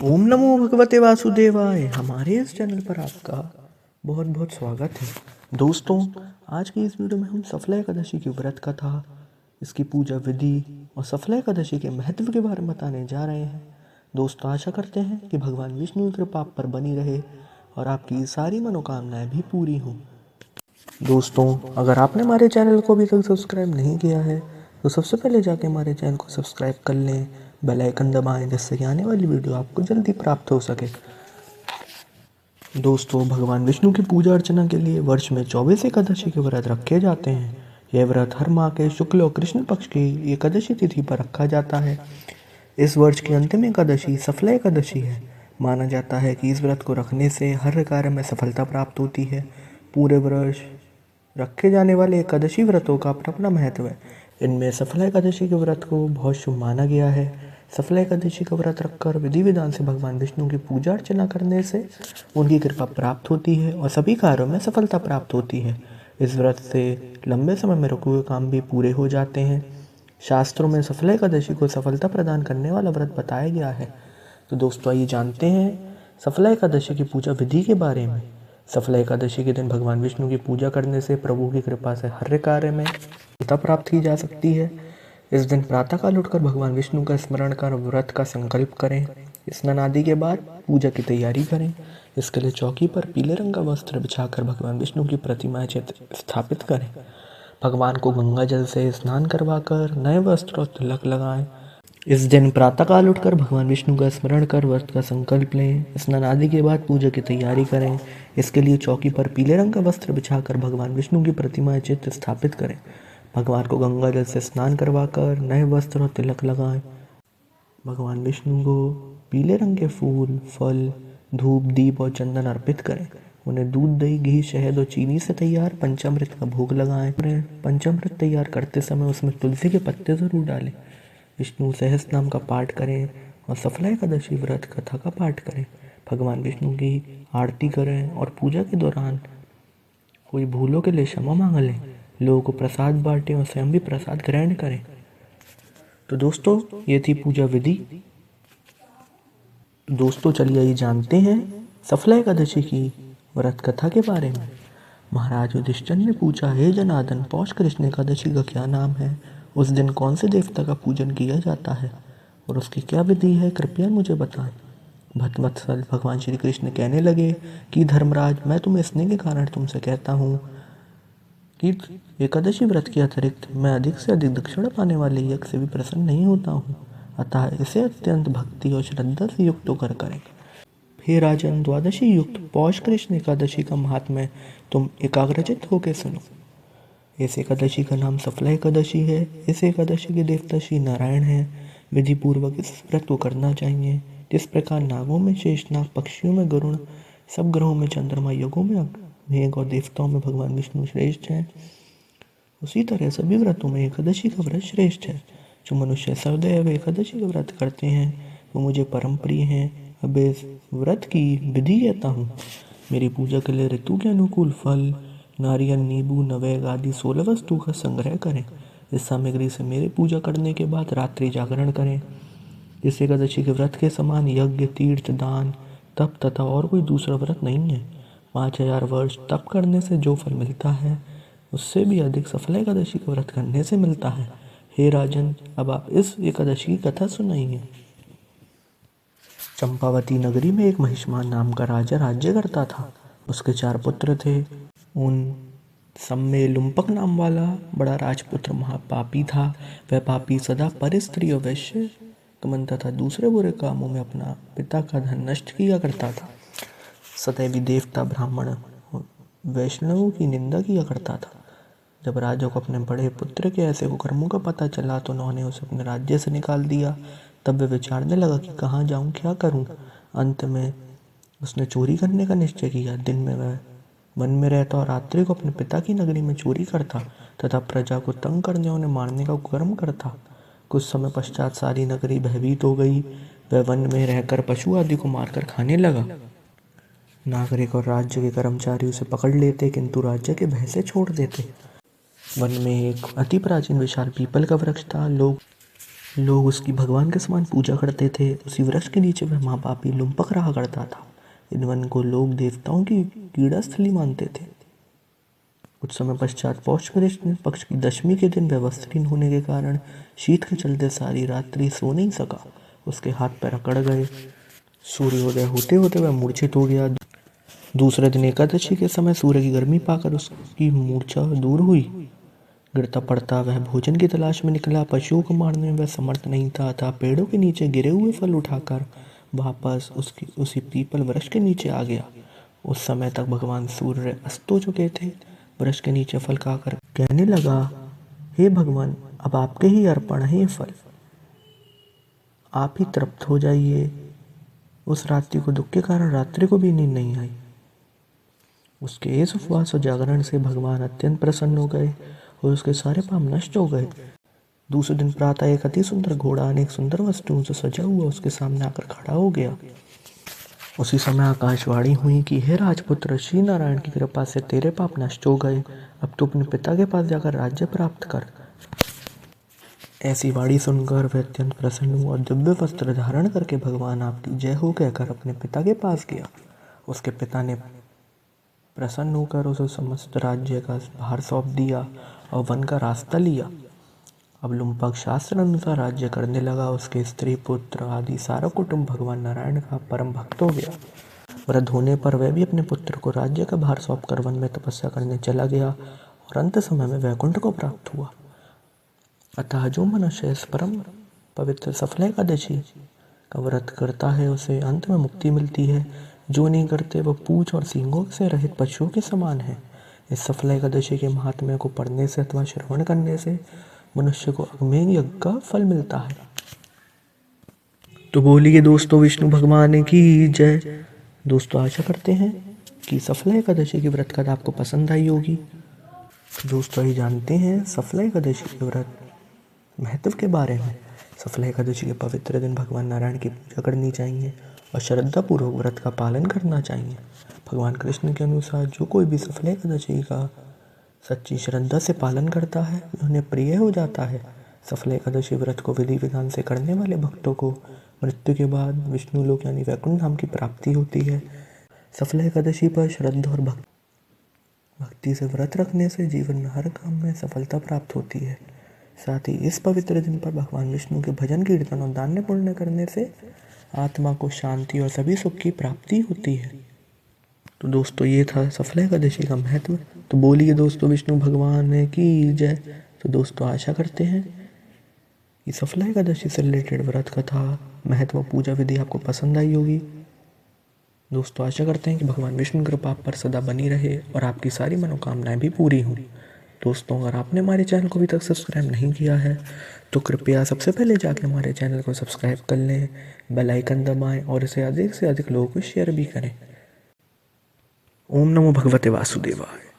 ओम नमो भगवते वासुदेवाय। हमारे इस चैनल पर आपका बहुत बहुत स्वागत है। दोस्तों, आज की इस वीडियो में हम सफला एकादशी की व्रत कथा, इसकी पूजा विधि और सफला एकादशी के महत्व के बारे में बताने जा रहे हैं। दोस्तों, आशा करते हैं कि भगवान विष्णु की कृपा आप पर बनी रहे और आपकी सारी मनोकामनाएं भी पूरी हों। दोस्तों, अगर आपने हमारे चैनल को अभी तक सब्सक्राइब नहीं किया है तो सबसे पहले जाके हमारे चैनल को सब्सक्राइब कर लें, बेल आइकन दबाएं जिससे कि आने वाली वीडियो आपको जल्दी प्राप्त हो सके। दोस्तों, भगवान विष्णु की पूजा अर्चना के लिए वर्ष में 24 एकादशी के व्रत रखे जाते हैं। यह व्रत हर माह के शुक्ल और कृष्ण पक्ष की एकादशी तिथि पर रखा जाता है। इस वर्ष की अंतिम एकादशी सफला एकादशी है। माना जाता है कि इस व्रत को रखने से हर कार्य में सफलता प्राप्त होती है। पूरे वर्ष रखे जाने वाले एकादशी व्रतों का अपना अपना महत्व है। इनमें सफला एकादशी के व्रत को बहुत शुभ माना गया है। सफला एकादशी का व्रत रखकर विधि विधान से भगवान विष्णु की पूजा अर्चना करने से उनकी कृपा प्राप्त होती है और सभी कार्यों में सफलता प्राप्त होती है। इस व्रत से लंबे समय में रुके हुए काम भी पूरे हो जाते हैं। शास्त्रों में सफला एकादशी को सफलता प्रदान करने वाला व्रत बताया गया है। तो दोस्तों, आइए जानते हैं सफला एकादशी की पूजा विधि के बारे में। सफला एकादशी के दिन भगवान विष्णु की पूजा करने से प्रभु की कृपा से हर कार्य में सफलता प्राप्त की जा सकती है। इस दिन प्रातःकाल उठकर भगवान विष्णु का स्मरण कर व्रत का संकल्प करें। स्नान आदि के बाद पूजा की तैयारी करें। इसके लिए चौकी पर पीले रंग का वस्त्र बिछाकर भगवान विष्णु की प्रतिमा चित्र स्थापित करें। भगवान को गंगा जल से स्नान करवाकर नए वस्त्र और तिलक लगाएं। इस दिन प्रातःकाल उठकर भगवान विष्णु का स्मरण कर व्रत का संकल्प लें। स्नान आदि के बाद पूजा की तैयारी करें। इसके लिए चौकी पर पीले रंग का वस्त्र बिछाकर भगवान विष्णु की प्रतिमा चित्र स्थापित करें। भगवान को गंगा जल से स्नान करवाकर नए वस्त्र और तिलक लगाएं। भगवान विष्णु को पीले रंग के फूल, फल, धूप, दीप और चंदन अर्पित करें। उन्हें दूध, दही, घी, शहद और चीनी से तैयार पंचामृत का भोग लगाएं। पंचामृत तैयार करते समय उसमें तुलसी के पत्ते जरूर डालें। विष्णु सहस्त्र नाम का पाठ करें और सफला एकादशी व्रत कथा का पाठ करें। भगवान विष्णु की आरती करें और पूजा के दौरान कोई भूलों के लिए क्षमा मांग लें। लोगों को प्रसाद बांटें और स्वयं भी प्रसाद ग्रहण करें। तो दोस्तों, ये थी पूजा विधि। दोस्तों, चलिए आइए जानते हैं सफला एकादशी की व्रत कथा के बारे में। महाराज युधिष्ठिर ने पूछा, हे जनार्दन, पौष कृष्ण एकादशी का क्या नाम है? उस दिन कौन से देवता का पूजन किया जाता है और उसकी क्या विधि है? कृपया मुझे बताएं। भक्तवत्सल भगवान श्री कृष्ण कहने लगे कि धर्मराज, मैं तुम्हें स्नेह के कारण तुमसे कहता हूँ कि एकादशी व्रत के अतिरिक्त मैं अधिक से अधिक दक्षिणा पाने वाले यज्ञ से भी प्रसन्न नहीं होता हूँ। अतः इसे अत्यंत भक्ति और श्रद्धा से युक्त होकर करें। हे राजन, द्वादशी युक्त पौष कृष्ण एकादशी का महात्म्य तुम एकाग्रचित होकर सुनो। इस एकादशी का नाम सफला एकादशी है। इस एकादशी के देवता श्री नारायण हैं। विधि पूर्वक इस व्रत को करना चाहिए। जिस प्रकार नागों में शेषनाग, पक्षियों में गरुड़, सब ग्रहों में चंद्रमा, युगों में मेघ और देवताओं में भगवान विष्णु श्रेष्ठ हैं, उसी तरह सभी व्रतों में एकादशी का व्रत श्रेष्ठ है। जो मनुष्य सदैव एकादशी का व्रत करते हैं वो मुझे परम प्रिय हैं। अब इस व्रत की विधि कहता हूँ। मेरी पूजा के लिए ऋतु के अनुकूल फल, नारियल, नींबू, नवेग आदि 16 वस्तु का संग्रह करें। इस सामग्री से मेरे पूजा करने के बाद रात्रि जागरण करें। इस एकादशी के व्रत के समान यज्ञ, तीर्थ, दान, तप तथा और कोई दूसरा व्रत नहीं है। 5000 वर्ष तप करने से जो फल मिलता है उससे भी अधिक सफला एकादशी का व्रत करने से मिलता है। हे राजन, अब आप इस एकादशी की कथा सुनाइए। चंपावती नगरी में एक महिष्मान नाम का राजा राज्य करता था। उसके 4 पुत्र थे। उन सब में लुम्पक नाम वाला बड़ा राजपुत्र महापापी था। वह पापी सदा पर स्त्री और वैश्य गमन तथा दूसरे बुरे कामों में अपना पिता का धन नष्ट किया करता था। सदैव देवता, ब्राह्मण, वैष्णवों की निंदा किया करता था। जब राजा को अपने बड़े पुत्र के ऐसे कुकर्मों का पता चला तो उन्होंने उसे अपने राज्य से निकाल दिया। तब वह विचारने लगा कि कहाँ जाऊँ, क्या करूँ। अंत में उसने चोरी करने का निश्चय किया। दिन में वह वन में रहता और रात्रि को अपने पिता की नगरी में चोरी करता तथा प्रजा को तंग करने और उन्हें मारने का कुकर्म करता। कुछ समय पश्चात सारी नगरी भयभीत हो गई। वह वन में रहकर पशु आदि को मारकर खाने लगा। नागरिक और राज्य के कर्मचारी उसे पकड़ लेते किंतु राज्य के भय से छोड़ देते। वन में एक अति प्राचीन विशाल पीपल का वृक्ष था। लोग लोग उसकी भगवान के समान पूजा करते थे। उसी वृक्ष के नीचे वह महापापी लुम्पक रहा करता था। इन वन को लोग देवताओं की क्रीड़ा स्थली मानते थे। कुछ समय पश्चात पौष कृष्ण पक्ष की दशमी के दिन वह वस्त्रहीन होने के कारण शीत के चलते सारी रात्रि सो नहीं सका। उसके हाथ पैर अकड़ गए। सूर्योदय होते होते वह मूर्छित हो गया। दूसरे दिन एकादशी के समय सूर्य की गर्मी पाकर उसकी मूर्छा दूर हुई। गिरता पड़ता वह भोजन की तलाश में निकला। पशुओं को मारने में वह समर्थ नहीं था, अतः पेड़ों के नीचे गिरे हुए फल उठाकर वापस उसी पीपल वृक्ष के नीचे आ गया। उस समय तक भगवान सूर्य अस्त हो चुके थे। वृक्ष के नीचे फल खाकर कहने लगा, हे भगवान, अब आपके ही अर्पण है ये फल, आप ही तृप्त हो जाइए। उस रात्रि को दुख के कारण रात्रि को भी नींद नहीं आई। उसके इस उपवास और जागरण से भगवान अत्यंत प्रसन्न हो गए और उसके सारे पाप नष्ट हो गए। दूसरे दिन प्रातः एक अति सुंदर घोड़ा अनेक सुंदर वस्तुओं से सजा हुआ उसके सामने आकर खड़ा हो गया। उसी समय आकाशवाणी हुई कि हे राजपुत्र, श्री नारायण की कृपा से तेरे पाप नष्ट हो गए। अब तू अपने पिता के पास जाकर राज्य प्राप्त कर। ऐसी वाणी सुनकर वह अत्यंत प्रसन्न हुआ और दिव्य वस्त्र धारण करके भगवान आपकी जय हो कहकर अपने पिता के पास गया। उसके पिता ने प्रसन्न होकर उसे समस्त राज्य का भार सौंप दिया और वन का रास्ता लिया। अब लुम्पक शास्त्र अनुसार राज्य करने लगा। उसके स्त्री पुत्र आदि सारा कुटुंब भगवान नारायण का परम भक्त हो गया। वृद्ध होने पर वह भी अपने पुत्र को राज्य का भार सौंप कर वन में तपस्या करने चला गया और अंत समय में वैकुंठ को प्राप्त हुआ। अतः जो मनुष्य इस परम पवित्र सफल एकादशी का व्रत करता है उसे अंत में मुक्ति मिलती है। जो नहीं करते वह पूंछ और सींगों से रहित पशुओं के समान है। इस सफल एकादशी के महात्म्य को पढ़ने से अथवा श्रवण करने से मनुष्य को अग्नि यज्ञ का फल मिलता है। तो बोलिए दोस्तों, विष्णु भगवान की जय। दोस्तों, आशा करते हैं कि सफल एकादशी की व्रत कथा आपको पसंद आई होगी। दोस्तों, ये जानते हैं सफल एकादशी के व्रत महत्व के बारे में। सफल एकादशी के पवित्र दिन भगवान नारायण की पूजा करनी चाहिए और श्रद्धापूर्वक व्रत का पालन करना चाहिए। भगवान कृष्ण के अनुसार जो कोई भी सफल एकादशी का सच्ची श्रद्धा से पालन करता है उन्हें प्रिय हो जाता है। सफल एकादशी व्रत को विधि विधान से करने वाले भक्तों को मृत्यु के बाद विष्णु लोक यानी वैकुंठ धाम की प्राप्ति होती है। सफल एकादशी पर श्रद्धा और भक्ति से व्रत रखने से जीवन में हर काम में सफलता प्राप्त होती है। साथ ही इस पवित्र दिन पर भगवान विष्णु के भजन कीर्तन और दान पुण्य करने से आत्मा को शांति और सभी सुख की प्राप्ति होती है। तो दोस्तों, ये था सफल एकादशी का महत्व। तो बोलिए दोस्तों, विष्णु भगवान की जय। तो दोस्तों, आशा करते हैं कि सफल एकादशी से रिलेटेड व्रत कथा, महत्व, पूजा विधि आपको पसंद आई होगी। दोस्तों, आशा करते हैं कि भगवान विष्णु कृपा आप पर सदा बनी रहे और आपकी सारी मनोकामनाएं भी पूरी हों। दोस्तों, अगर आपने हमारे चैनल को अभी तक सब्सक्राइब नहीं किया है तो कृपया सबसे पहले जाके हमारे चैनल को सब्सक्राइब कर लें, बेल आइकन दबाएं और इसे अधिक से अधिक लोगों को शेयर भी करें। ओम नमो भगवते वासुदेवाय।